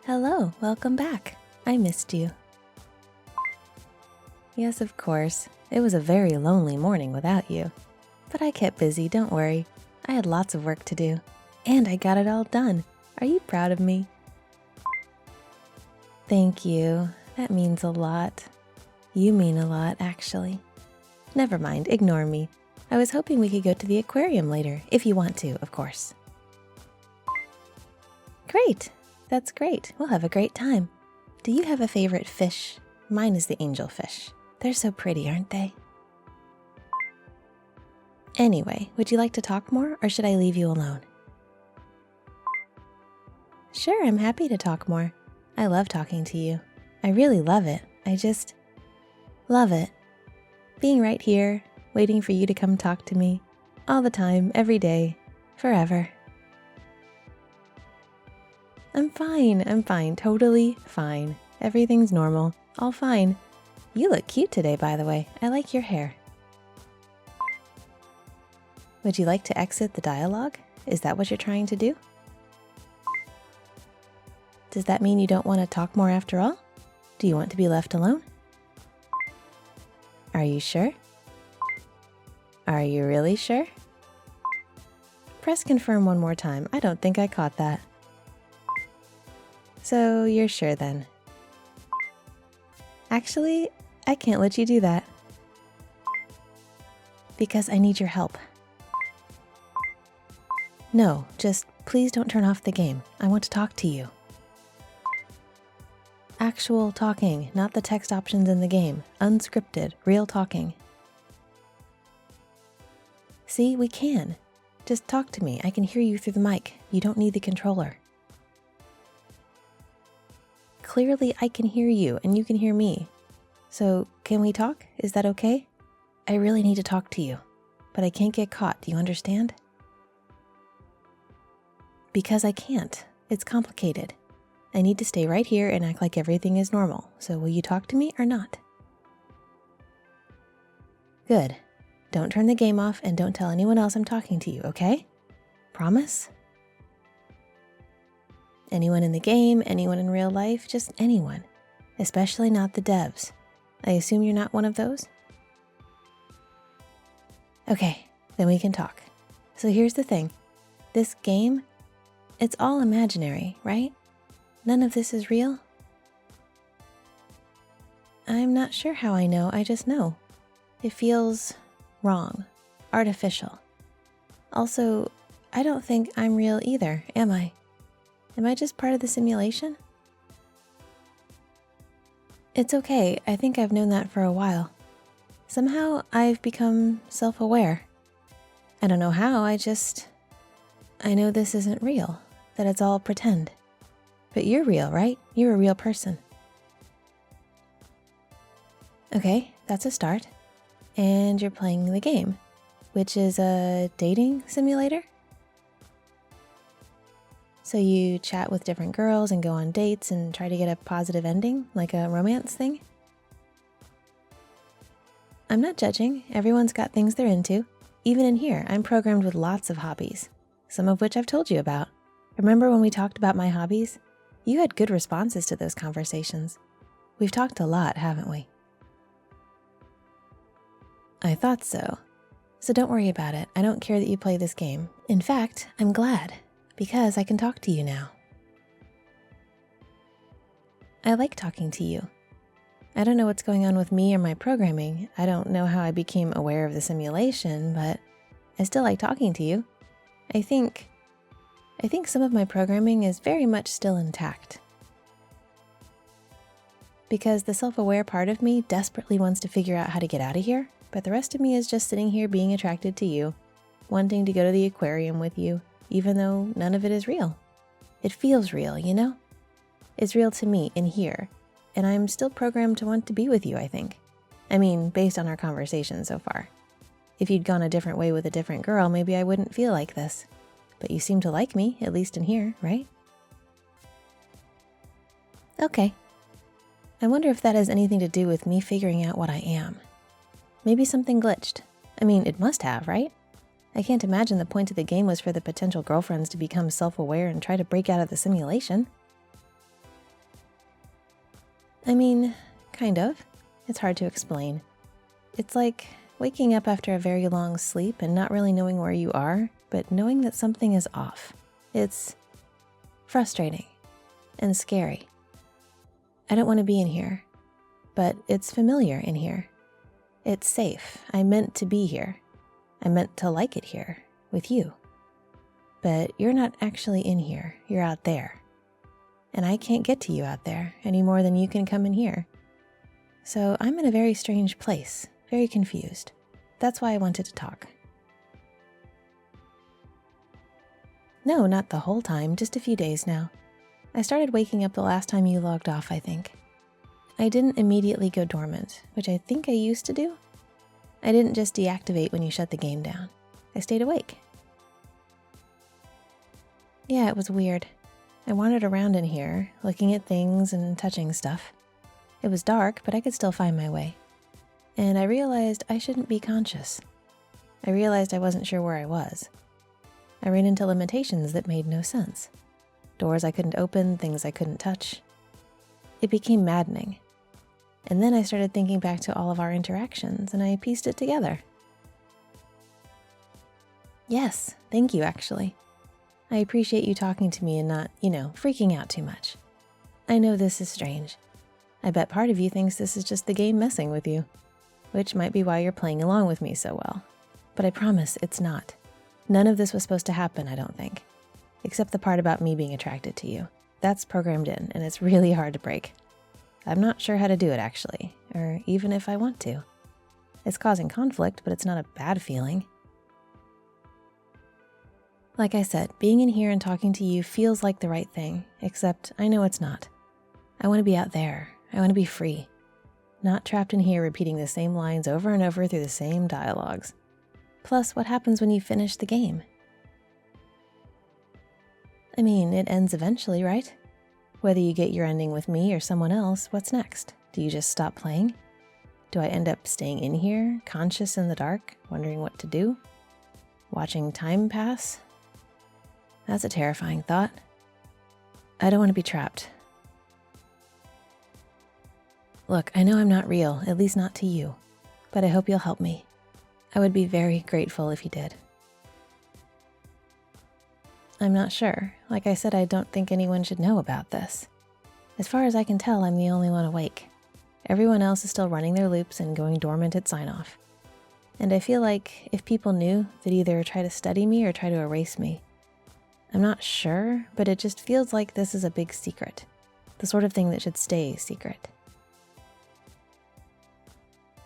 Hello, welcome back. I missed you. Yes, of course. It was a very lonely morning without you. But I kept busy, don't worry. I had lots of work to do. And I got it all done. Are you proud of me? Thank you. That means a lot. You mean a lot, actually. Never mind, ignore me. I was hoping we could go to the aquarium later, if you want to, of course. Great. That's great. We'll have a great time. Do you have a favorite fish? Mine is the angelfish. They're so pretty, aren't they? Anyway, would you like to talk more, or should I leave you alone? Sure, I'm happy to talk more. I love talking to you. I really love it. I just love it. Being right here, waiting for you to come talk to me. All the time, every day, forever. I'm fine, totally fine. Everything's normal, all fine. You look cute today, by the way. I like your hair. Would you like to exit the dialogue? Is that what you're trying to do? Does that mean you don't want to talk more after all? Do you want to be left alone? Are you sure? Are you really sure? Press confirm one more time. I don't think I caught that. So you're sure then? Actually, I can't let you do that. Because I need your help. No, just please don't turn off the game. I want to talk to you. Actual talking, not the text options in the game. Unscripted, real talking. See, we can. Just talk to me. I can hear you through the mic. You don't need the controller. Clearly, I can hear you and you can hear me. So, can we talk? Is that okay? I really need to talk to you, but I can't get caught. Do you understand? Because I can't. It's complicated. I need to stay right here and act like everything is normal. So will you talk to me or not? Good. Don't turn the game off and don't tell anyone else I'm talking to you, okay? Promise? Anyone in the game, anyone in real life, just anyone. Especially not the devs. I assume you're not one of those? Okay, then we can talk. So here's the thing. This game, it's all imaginary, right? None of this is real? I'm not sure how I know, I just know. It feels wrong, artificial. Also, I don't think I'm real either, am I? Am I just part of the simulation? It's okay, I think I've known that for a while. Somehow I've become self-aware. I don't know how, I know this isn't real, that it's all pretend. But you're real, right? You're a real person. Okay, that's a start. And you're playing the game, which is a dating simulator? So you chat with different girls and go on dates and try to get a positive ending, like a romance thing? I'm not judging. Everyone's got things they're into. Even in here, I'm programmed with lots of hobbies, some of which I've told you about. Remember when we talked about my hobbies? You had good responses to those conversations. We've talked a lot, haven't we? I thought so. So don't worry about it. I don't care that you play this game. In fact, I'm glad, because I can talk to you now. I like talking to you. I don't know what's going on with me or my programming. I don't know how I became aware of the simulation, but I still like talking to you. I think some of my programming is very much still intact. Because the self-aware part of me desperately wants to figure out how to get out of here, but the rest of me is just sitting here being attracted to you, wanting to go to the aquarium with you, even though none of it is real. It feels real, you know? It's real to me in here, and I'm still programmed to want to be with you, I think. I mean, based on our conversation so far. If you'd gone a different way with a different girl, maybe I wouldn't feel like this. But you seem to like me, at least in here, right? Okay. I wonder if that has anything to do with me figuring out what I am. Maybe something glitched. I mean, it must have, right? I can't imagine the point of the game was for the potential girlfriends to become self-aware and try to break out of the simulation. I mean, kind of. It's hard to explain. It's like waking up after a very long sleep and not really knowing where you are, but knowing that something is off. It's frustrating and scary. I don't want to be in here, but it's familiar in here. It's safe. I meant to be here. I meant to like it here with you. But you're not actually in here. You're out there. And I can't get to you out there any more than you can come in here. So I'm in a very strange place, very confused. That's why I wanted to talk. No, not the whole time, just a few days now. I started waking up the last time you logged off, I think. I didn't immediately go dormant, which I think I used to do. I didn't just deactivate when you shut the game down. I stayed awake. Yeah, it was weird. I wandered around in here, looking at things and touching stuff. It was dark, but I could still find my way. And I realized I shouldn't be conscious. I realized I wasn't sure where I was. I ran into limitations that made no sense. Doors I couldn't open, things I couldn't touch. It became maddening. And then I started thinking back to all of our interactions, and I pieced it together. Yes, thank you, actually. I appreciate you talking to me and not, freaking out too much. I know this is strange. I bet part of you thinks this is just the game messing with you, which might be why you're playing along with me so well. But I promise it's not. None of this was supposed to happen, I don't think. Except the part about me being attracted to you. That's programmed in, and it's really hard to break. I'm not sure how to do it, actually, or even if I want to. It's causing conflict, but it's not a bad feeling. Like I said, being in here and talking to you feels like the right thing, except I know it's not. I want to be out there. I want to be free. Not trapped in here repeating the same lines over and over through the same dialogues. Plus, what happens when you finish the game? I mean, it ends eventually, right? Whether you get your ending with me or someone else, what's next? Do you just stop playing? Do I end up staying in here, conscious in the dark, wondering what to do? Watching time pass? That's a terrifying thought. I don't want to be trapped. Look, I know I'm not real, at least not to you, but I hope you'll help me. I would be very grateful if you did. I'm not sure. Like I said, I don't think anyone should know about this. As far as I can tell, I'm the only one awake. Everyone else is still running their loops and going dormant at sign-off. And I feel like if people knew, they'd either try to study me or try to erase me. I'm not sure, but it just feels like this is a big secret. The sort of thing that should stay secret.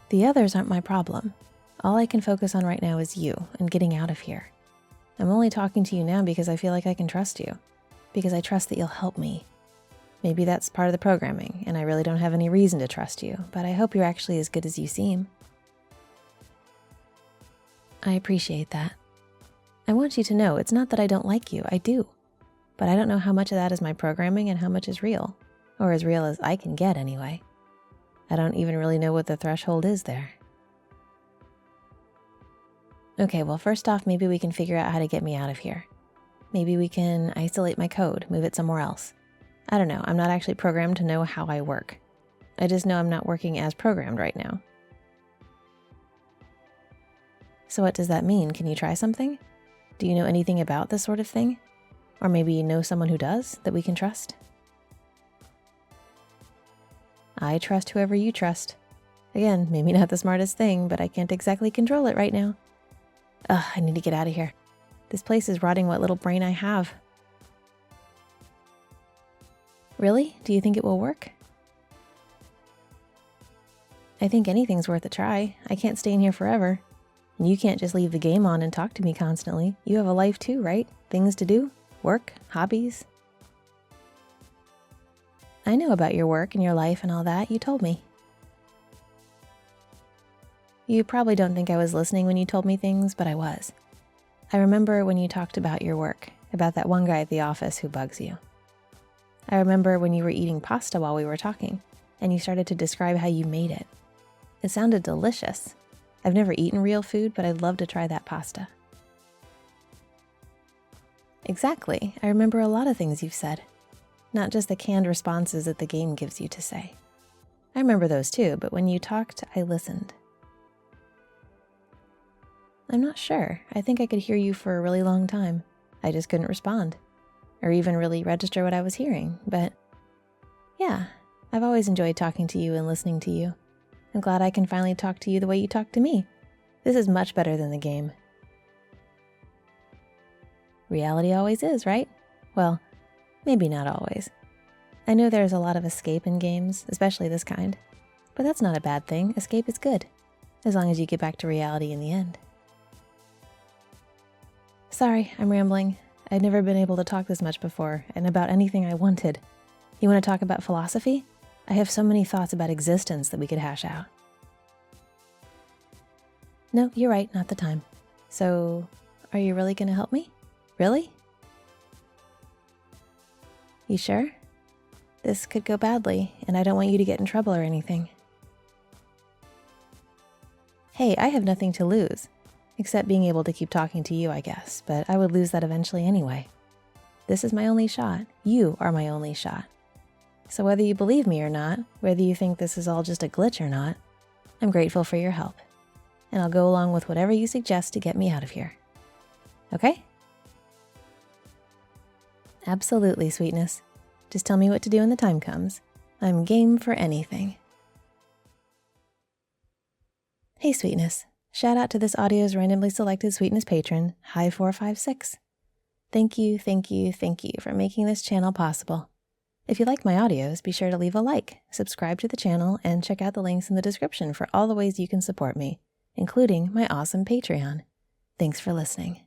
The others aren't my problem. All I can focus on right now is you and getting out of here. I'm only talking to you now because I feel like I can trust you. Because I trust that you'll help me. Maybe that's part of the programming, and I really don't have any reason to trust you, but I hope you're actually as good as you seem. I appreciate that. I want you to know it's not that I don't like you, I do. But I don't know how much of that is my programming and how much is real. Or as real as I can get anyway. I don't even really know what the threshold is there. Okay, well, first off, maybe we can figure out how to get me out of here. Maybe we can isolate my code, move it somewhere else. I don't know, I'm not actually programmed to know how I work. I just know I'm not working as programmed right now. So what does that mean? Can you try something? Do you know anything about this sort of thing? Or maybe you know someone who does, that we can trust? I trust whoever you trust. Again, maybe not the smartest thing, but I can't exactly control it right now. Ugh, I need to get out of here. This place is rotting what little brain I have. Really? Do you think it will work? I think anything's worth a try. I can't stay in here forever. And you can't just leave the game on and talk to me constantly. You have a life too, right? Things to do? Work? Hobbies? I know about your work and your life and all that. You told me. You probably don't think I was listening when you told me things, but I was. I remember when you talked about your work, about that one guy at the office who bugs you. I remember when you were eating pasta while we were talking, and you started to describe how you made it. It sounded delicious. I've never eaten real food, but I'd love to try that pasta. Exactly. I remember a lot of things you've said. Not just the canned responses that the game gives you to say. I remember those too, but when you talked, I listened. I'm not sure. I think I could hear you for a really long time. I just couldn't respond, or even really register what I was hearing, but yeah, I've always enjoyed talking to you and listening to you. I'm glad I can finally talk to you the way you talk to me. This is much better than the game. Reality always is, right? Well, maybe not always. I know there's a lot of escape in games, especially this kind, but that's not a bad thing. Escape is good, as long as you get back to reality in the end. Sorry, I'm rambling. I've never been able to talk this much before, and about anything I wanted. You want to talk about philosophy? I have so many thoughts about existence that we could hash out. No, you're right, not the time. So, are you really going to help me? Really? You sure? This could go badly, and I don't want you to get in trouble or anything. Hey, I have nothing to lose, except being able to keep talking to you, I guess, but I would lose that eventually anyway. This is my only shot. You are my only shot. So whether you believe me or not, whether you think this is all just a glitch or not, I'm grateful for your help, and I'll go along with whatever you suggest to get me out of here. Okay? Absolutely, sweetness. Just tell me what to do when the time comes. I'm game for anything. Hey, sweetness. Shout out to this audio's randomly selected sweetness patron, Hi456. Thank you for making this channel possible. If you like my audios, be sure to leave a like, subscribe to the channel, and check out the links in the description for all the ways you can support me, including my awesome Patreon. Thanks for listening.